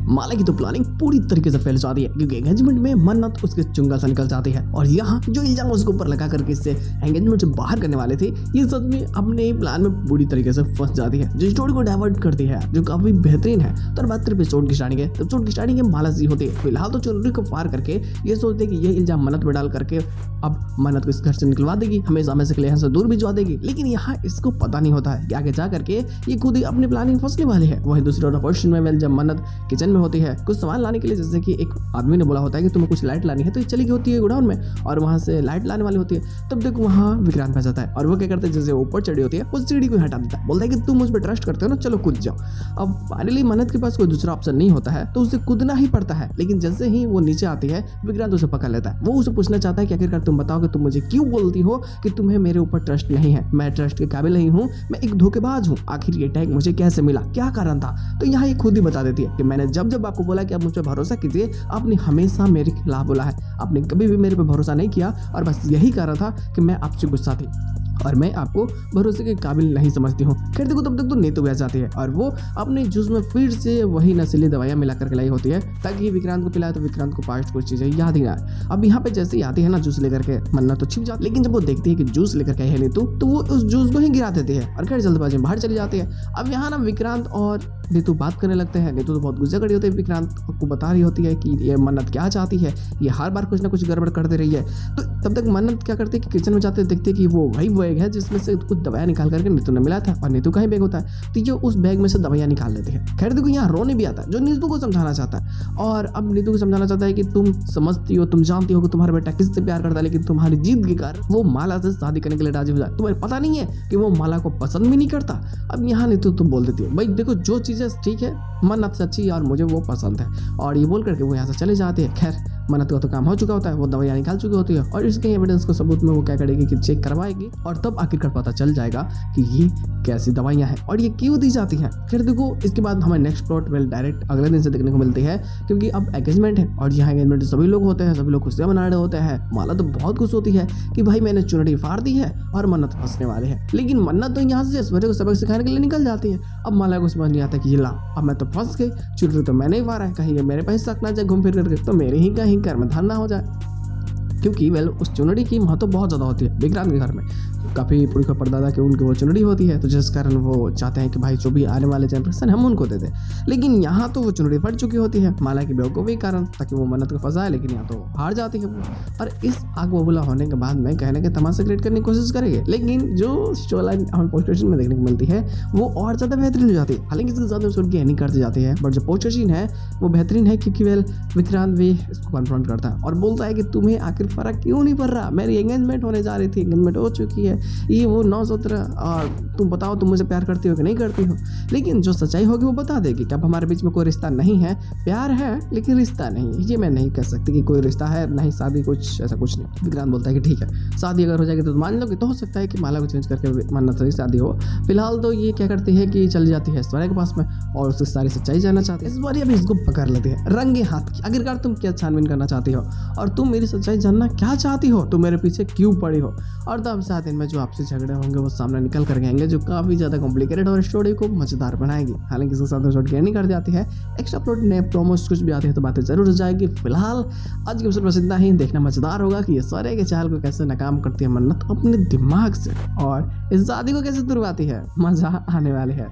माला की तो प्लानिंग पूरी तरीके से फेल जाती है क्योंकि एंगेजमेंट में मन्नत उसके चुंगल से निकल जाती है और यहाँ जो इल्जाम उसके ऊपर लगा करके इससे एंगेजमेंट से बाहर करने वाले थे ये सच में अपने प्लान में पूरी तरीके से फंस जाती है, जो स्टोरी को डाइवर्ट करती है, जो काफी बेहतरीन है। तो बात करें एपिसोड की स्टार्टिंग है, तो एपिसोड की स्टार्टिंग में माला सी होती है। फिलहाल तो चुनरी को पार करके ये सोचते हैं कि ये इल्जाम मन्नत पे डाल करके अब मन्नत को इस घर से निकलवा देगी, हमेशा हमेशा के लिए यहाँ से दूर भिजवा देगी। लेकिन यहाँ इसको पता नहीं होता है कि आगे जा करके ये खुद ही अपनी प्लानिंग फंसने वाली है। वहीं दूसरी ओर क्वेश्चन में जब मन्नत किचन में होती है कुछ सामान लाने के लिए, जैसे कि एक आदमी ने बोला होता है कि तुम्हें कुछ लाइट लानी है, तो ये चली गई होती है गोडाउन में और वहां से लाइट लाने वाली होती है। तब तक वहां विक्रांत आ जाता है और वो क्या करता है, जैसे ऊपर चढ़ी होती है उस सीढ़ी को हटा देता है, बोलता है कि तुम मुझ पर ट्रस्ट करते हो ना, चलो कूद जाओ। अब फाइनली मन्नत के पास कोई दूसरा ऑप्शन नहीं होता है तो उसे कूदना ही पड़ता है। लेकिन जैसे ही वो नीचे आती है विक्रांत उसे पकड़ लेता है। वो उसे पूछना चाहता है कि आखिरकार तुम बताओ कि तुम मुझे क्यों बोलती हो कि तुम्हें मेरे ऊपर ट्रस्ट नहीं है, मैं ट्रस्ट के काबिल नहीं हूँ, मैं एक धोखेबाज हूँ, आखिर ये टैग मुझे कैसे मिला, क्या कारण था। तो यहाँ ये खुद ही बता देती है कि मैंने जब जब आपको बोला कि आप मुझ पर भरोसा कीजिए, आपने हमेशा मेरे खिलाफ बोला है, आपने कभी भी मेरे पे भरोसा नहीं किया और बस यही कारण था कि मैं आपसे गुस्सा थी और मैं आपको भरोसे के काबिल नहीं समझती हूँ। खैर देखो तब तक तो नीतू बैठ जाती है और वो अपने जूस में फिर से वही नशीली दवाइयाँ मिला करके लाई होती है ताकि विक्रांत को पिलाए तो विक्रांत को पास्ट कुछ चीज़ें याद ही ना आए। अब यहाँ पे जैसे ही आती है ना जूस लेकर के, मन्नत तो छिप जाती है, लेकिन जब वो देखती है कि जूस लेकर के है नीतू तो वो उस जूस को ही गिरा देती है और खैर जल्दबाजी में बाहर चली जाती है। अब यहाँ ना विक्रांत और नीतू बात करने लगते हैं। नीतू तो बहुत गुस्सा खड़ी होती है, विक्रांत को बता रही होती है कि ये मन्नत क्या चाहती है, ये हर बार कुछ ना कुछ गड़बड़ कर दे रही है। तो तब तक मन्नत क्या करती है कि किचन में जाते देखते हैं कि वो वही बैग है जिसमें से कुछ दवाइयाँ निकाल करके नीतू ने मिला था और नीतू का ही बैग होता है, तो ये उस बैग में से दवाइयाँ निकाल लेते हैं। खैर देखो यहाँ रोने भी आता है जो नीतू को समझाना चाहता है और अब नीतू को समझाना चाहता है कि तुम समझती हो, तुम जानती हो कि तुम्हारा बेटा किससे प्यार करता है, लेकिन तुम्हारी जिद के कारण वो माला से शादी करने के लिए राजी हो जाए। तुम्हें पता नहीं है कि वो माला को पसंद भी नहीं करता। अब यहाँ नीतू तुम बोल देती है भाई देखो जो चीज़ें ठीक है मन्नत से अच्छी है और मुझे वो पसंद है, और ये बोल करके वो यहाँ से चले जाते हैं। खैर मन्नत का तो काम हो चुका होता है, वो दवाइयाँ निकाल चुकी होती है और इसके एविडेंस को सबूत में वो क्या करेगी कि चेक करवाएगी और तब आखिरकार पता चल जाएगा कि ये कैसी दवाइयाँ हैं और ये क्यों दी जाती हैं। फिर देखो इसके बाद हमें नेक्स्ट प्लॉट वेल डायरेक्ट अगले दिन से देखने को मिलती है क्योंकि अब एंगेजमेंट है और यहाँ एंगेजमेंट सभी लोग होते हैं, सभी लोग खुशियाँ मना रहे होते हैं। माला तो बहुत खुश होती है कि भाई मैंने चुनरी फाड़ दी है और मन्नत फंसने वाले हैं, लेकिन मन्नत तो यहाँ से ऐश्वर्या को सबक सिखाने के लिए निकल जाती है। अब माला को समझ नहीं आता कि ये ला अब मैं तो फंस गई, चुनरी तो मैंने ही फाड़ा है, कहीं ये मेरे पे शक ना जाए घूम फिर करके तो मेरे ही कहीं घर में धन ना हो जाए, क्योंकि वेल उस चुनरी की महत्व बहुत ज़्यादा होती है विक्रांत के घर में। काफ़ी पुरखा परदादा के उनकी वो चुनरी होती है, तो जिस कारण वो चाहते हैं कि भाई जो भी आने वाले जनरेशन हम उनको दे दें। लेकिन यहाँ तो वो चुनरी फट चुकी होती है माला की बेवकूफ़ी कारण, ताकि वो मन्नत को फंसाए, लेकिन यहाँ तो हार जाती है वो। और इस आग बबूला होने के बाद में कहने के तमाशा क्रिएट करने की कोशिश करेंगे, लेकिन जो स्टोरी लाइन हमें पोस्ट क्वेश्चन में देखने को मिलती है वो और ज़्यादा बेहतरीन हो जाती है। हालांकि इसके साथ एपिसोड की एंडिंग करती जाती है, बट जो पोस्ट क्वेश्चन है वो बेहतरीन है क्योंकि वेल विक्रांत भी इसको कन्फ्रंट करता है और बोलता है कि तुम्हें आखिर फर्क क्यों नहीं पड़ रहा, मेरी एंगेजमेंट होने जा रही थी, एंगेजमेंट हो चुकी है, ये वो 917 और तुम बताओ तुम मुझे प्यार करती हो कि नहीं करती हो। लेकिन जो सच्चाई होगी वो बता देगी कि अब हमारे बीच में कोई रिश्ता नहीं है, प्यार है लेकिन रिश्ता नहीं है। ये मैं नहीं कह सकती कि कोई रिश्ता है नहीं शादी, कुछ ऐसा कुछ नहीं। विक्रांत बोलता है कि ठीक है शादी अगर हो जाएगी तो मान लो कि तो हो सकता है कि माला को चेंज करके मन्नत से शादी हो। फिलहाल तो ये क्या करती है कि चली जाती है ऐश्वर्या के पास में और उससे सारी सच्चाई जानना चाहती है। ऐश्वर्या भी इसको पकड़ लेती है रंगे हाथ की, आखिरकार तुम क्या छानबीन करना चाहती हो और तुम मेरी सच्चाई जानना क्या चाहती हो, तुम मेरे पीछे क्यों पड़ी हो। और तब साथ इनमें जो आपसे झगड़े होंगे वो सामने निकल कर आएंगे जो काफ़ी ज़्यादा कॉम्प्लिकेटेड और स्टोरी को मजेदार बनाएगी। हालांकि इसके साथ एपिसोड की एंडिंग कर जाती है, एक्स्ट्रा प्लॉट नए प्रोमोस कुछ भी आते हैं तो बातें जरूर हो जाएगी। फिलहाल आज के एपिसोड बस इतना ही, देखना मजेदार होगा कि ये सारे के चाल को कैसे नाकाम करती है मन्नत अपने दिमाग से और इस शादी को कैसे तुरवाती है, मजा आने वाली है।